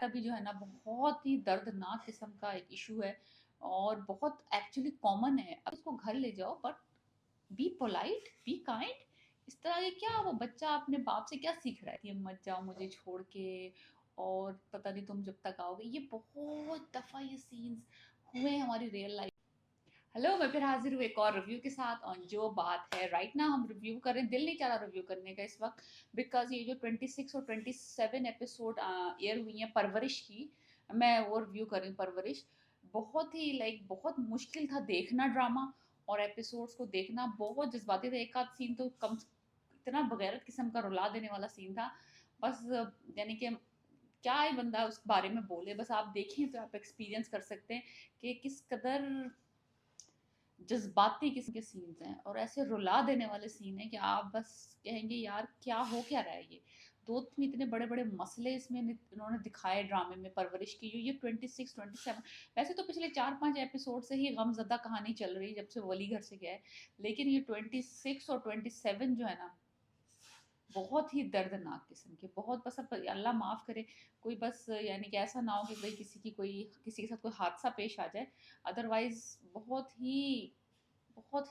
کا بھی جو ہے نا بہت ہی دردناک قسم کا ایک ایشو ہے اور بہت ایکچولی کامن ہے. اب اس کو گھر لے جاؤ but be polite be kind. اس طرح یہ کیا وہ بچہ اپنے باپ سے کیا سیکھ رہا ہے کہ مت جاؤ مجھے چھوڑ کے اور پتہ نہیں تم جب تک آؤ گے. یہ بہت دفعہ یہ سینز ہوئے ہیں ہماری ریئل لائف. ہلو میں پھر حاضر ہوں ایک اور ریویو کے ساتھ. اور جو بات ہے رائٹ نا ہم ریویو کریں, دل نہیں چاہ رہا ریویو کرنے کا اس وقت بیکاز یہ جو 26 اور 27 ایپیسوڈ ایئر ہوئی ہیں پرورش کی, میں وہ ریویو کر رہی ہوں. پرورش بہت ہی بہت مشکل تھا دیکھنا ڈرامہ اور ایپیسوڈس کو دیکھنا. بہت جذباتی تھا. ایک آدھ سین تو کم اتنا بغیرت قسم کا رلا دینے والا سین تھا. بس یعنی کہ کیا ہے بندہ اس بارے میں بولے, بس آپ دیکھیں تو آپ ایکسپیرینس کر سکتے ہیں کہ کس قدر جذباتی قسم کے سینز ہیں اور ایسے رلا دینے والے سین ہیں کہ آپ بس کہیں گے یار کیا ہو کیا رہا ہے. یہ دو تین اتنے بڑے بڑے مسئلے اس میں انہوں نے دکھائے ڈرامے میں پرورش کی. یہ 26 27 ویسے تو پچھلے 4-5 ایپیسوڈ سے ہی غم زدہ کہانی چل رہی جب سے ولی گھر سے گیا ہے, لیکن یہ 26 اور 27 جو ہے نا بہت ہی دردناک قسم کے. بہت بس اب اللہ معاف کرے کوئی بس یعنی کہ ایسا نہ ہو کہ بھائی کسی کے ساتھ کوئی حادثہ پیش آ جائے. ادروائز بہت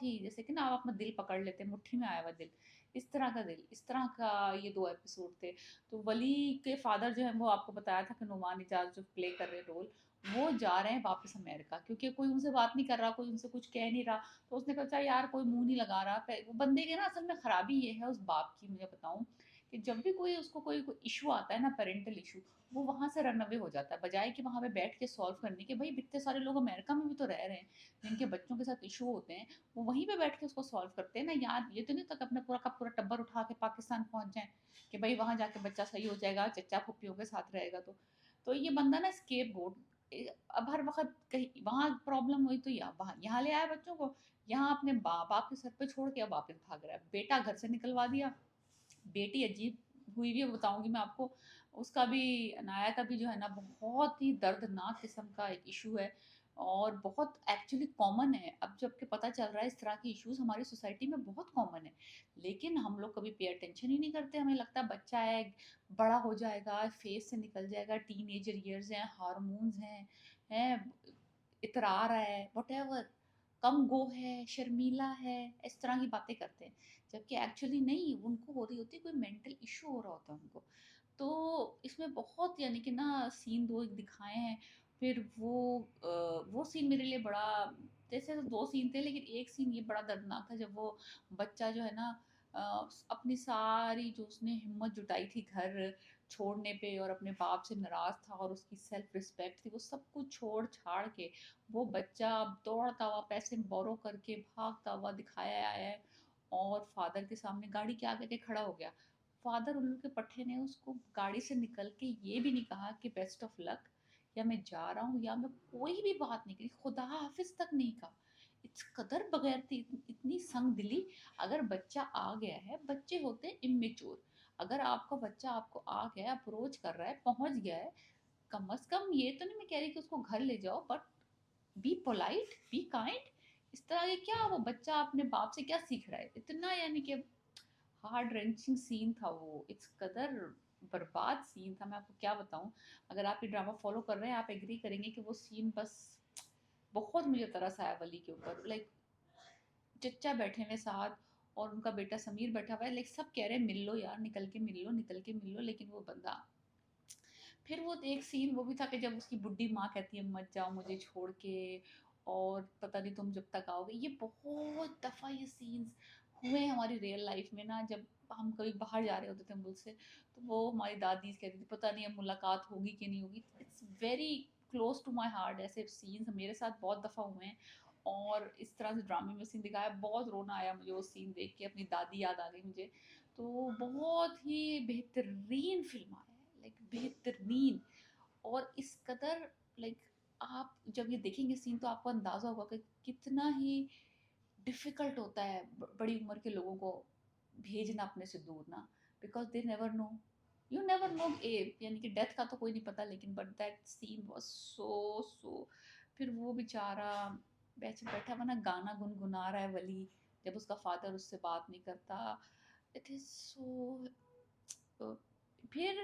ہی جیسے کہ نا آپ اپنا دل پکڑ لیتے ہیں, مٹھی میں آیا ہوا دل, اس طرح کا دل, اس طرح کا یہ 2 ایپیسوڈ تھے. تو ولی کے فادر جو ہیں وہ آپ کو بتایا تھا کہ نعمان اجاز جو پلے کر رہے رول, وہ جا رہے ہیں واپس امریکہ کیونکہ کوئی ان سے بات نہیں کر رہا, کوئی ان سے کچھ کہہ نہیں رہا. تو اس نے کہا چاہے یار کوئی منہ نہیں لگا رہا. وہ بندے کے نا اصل میں خرابی یہ ہے اس باپ کی, مجھے بتاؤں کہ جب بھی کوئی اس کو کوئی ایشو آتا ہے نا, پیرنٹل ایشو, وہ وہاں سے رن اوے ہو جاتا ہے بجائے کہ وہاں پہ بیٹھ کے سالو کرنے کے. بھائی اتنے سارے لوگ امریکہ میں بھی تو رہ رہے ہیں جن کے بچوں کے ساتھ ایشو ہوتے ہیں, وہ وہیں پہ بیٹھ کے اس کو سالو کرتے ہیں نا. یار یہ تو نہیں تک اپنا پورا کا پورا ٹبر اٹھا کے پاکستان پہنچ جائیں کہ بھائی وہاں جا کے بچہ صحیح ہو جائے گا, چچا پھپھیوں کے ساتھ رہے گا. تو یہ بندہ نا اسکیپ گوٹ, اب ہر وقت کہیں وہاں پرابلم ہوئی تو یہاں لے آیا بچوں کو, یہاں اپنے باپ کے سر پہ چھوڑ کے اب واپس بھاگ رہا ہے. بیٹا گھر سے نکلوا دیا, بیٹی عجیب ہوئی بھی بتاؤں گی میں آپ کو. اس کا بھی انایا کا بھی جو ہے نا بہت ہی دردناک قسم کا ایک ایشو ہے اور بہت ایکچولی کامن ہے. اب جب کہ پتہ چل رہا ہے اس طرح کی ایشوز ہماری سوسائٹی میں بہت کامن ہے, لیکن ہم لوگ کبھی پے اٹینشن ہی نہیں کرتے. ہمیں لگتا ہے بچہ ہے, بڑا ہو جائے گا, فیس سے نکل جائے گا, ٹین ایجر ایئرز ہیں, ہارمونز ہیں, اترا رہا ہے, واٹ ایور, کم گو ہے, شرمیلا ہے, اس طرح کی باتیں کرتے ہیں. جبکہ ایکچولی نہیں, ان کو ہو رہی ہوتی کوئی مینٹل ایشو ہو رہا ہوتا ہے ان کو. تو اس میں بہت یعنی کہ نا سین 2 ایک دکھائے ہیں. پھر وہ سین میرے لیے بڑا, جیسے 2 سین تھے لیکن ایک سین یہ بڑا دردناک تھا جب وہ بچہ جو ہے نا اپنی ساری جو اس نے ہمت جٹائی تھی گھر چھوڑنے پہ اور اپنے باپ سے ناراض تھا اور اس کی سیلف رسپیکٹ تھی, وہ سب کچھ چھوڑ چھاڑ کے وہ بچہ دوڑتا ہوا پیسے بورو کر کے بھاگتا ہوا دکھایا آیا ہے اور فادر کے سامنے گاڑی کے آگے کے کھڑا ہو گیا. فادر الو کے پٹھے نے اس کو گاڑی سے نکل کے یہ بھی نہیں کہا کہ بیسٹ آف لک, یا میں جا رہا ہوں, یا میں کوئی بھی بات نہیں کری, خدا حافظ تک نہیں کہا. اس قدر بغیر تھی, اتنی سنگ دلی. اگر بچہ آ گیا ہے, بچے ہوتے ہیں امیچور, اگر آپ کا بچہ آپ کو آ گیا, اپروچ کر رہا ہے, پہنچ گیا ہے, کم از کم یہ تو نہیں میں کہہ رہی کہ اس کو گھر لے جاؤ, but be polite be kind. اس طرح یہ کیا وہ بچہ اپنے باپ سے کیا سیکھ رہا ہے. اتنا یعنی کہ ہارڈ رینچنگ سین تھا وہ, اس قدر برباد سین تھا, میں آپ کو کیا بتاؤں. اگر آپ یہ ڈرامہ فالو کر رہے ہیں آپ ایگری کریں گے کہ وہ سین بس بہت مجھے ترس آیا ولی کے اوپر. چچا بیٹھے ہوئے ساتھ اور ان کا بیٹا سمیر بیٹھا ہوا ہے, سب کہہ رہے ہیں مل لو یار, نکل کے مل لو, نکل کے مل لو, لیکن وہ بندہ. پھر وہ ایک سین وہ بھی تھا کہ جب اس کی بڈھی ماں کہتی ہے مت جاؤ مجھے چھوڑ کے اور پتہ نہیں تم جب تک آؤ گے. یہ بہت دفعہ یہ سینز ہوئے ہیں ہماری ریئل لائف میں نا. جب ہم کبھی باہر جا رہے ہوتے تھے ملک سے, تو وہ ہماری دادی کہتی تھی پتہ نہیں اب ملاقات ہوگی کہ نہیں ہوگی. It's very close to my heart. ایسے سینز میرے ساتھ بہت دفعہ ہوئے ہیں اور اس طرح سے ڈرامے میں سین دکھایا, بہت رونا آیا مجھے وہ سین دیکھ کے, اپنی دادی یاد آ گئی مجھے. تو بہت ہی بہترین فلم ہے, بہترین. اور اس قدر آپ جب یہ دیکھیں گے سین تو آپ کو اندازہ ہوگا کہ کتنا ہی ڈیفیکلٹ ہوتا ہے بڑی عمر کے لوگوں کو بھیجنا اپنے سے دور نا, because they never know, you never know یعنی کہ ڈیتھ کا تو کوئی نہیں پتا, لیکن but that scene was so. پھر وہ بیچارہ بیٹھا ہوا نا گانا گنگنا رہا ہے ولی, جب اس کا فادر اس سے بات نہیں کرتا. اٹ از سو. پھر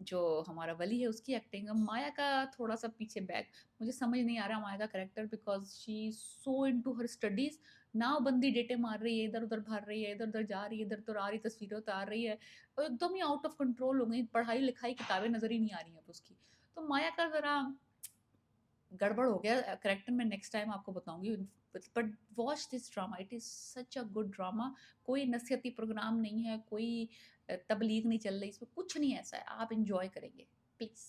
جو ہمارا ولی ہے اس کی ایکٹنگ. اب مایا کا تھوڑا سا پیچھے بیک, مجھے سمجھ نہیں آ رہا مایا کا character, because she so into her studies. نہ بندی ڈیٹے مار رہی ہے, ادھر ادھر بھر رہی ہے, ادھر ادھر جا رہی ہے, ادھر ادھر آ رہی تصویریں اتار رہی ہے, اور ایک دم ہی آؤٹ آف کنٹرول ہو گئی, پڑھائی لکھائی کتابیں نظر ہی نہیں آ رہی ہیں اب اس کی. تو مایا کا ذرا گڑبڑ ہو گیا کریکٹر میں, نیکسٹ ٹائم آپ کو بتاؤں گی. But watch this drama, it is such a good drama. کوئی نصیحتی پروگرام نہیں ہے, کوئی تبلیغ نہیں چل رہی اس میں, کچھ نہیں ایسا ہے, آپ انجوائے کریں گے پلیز.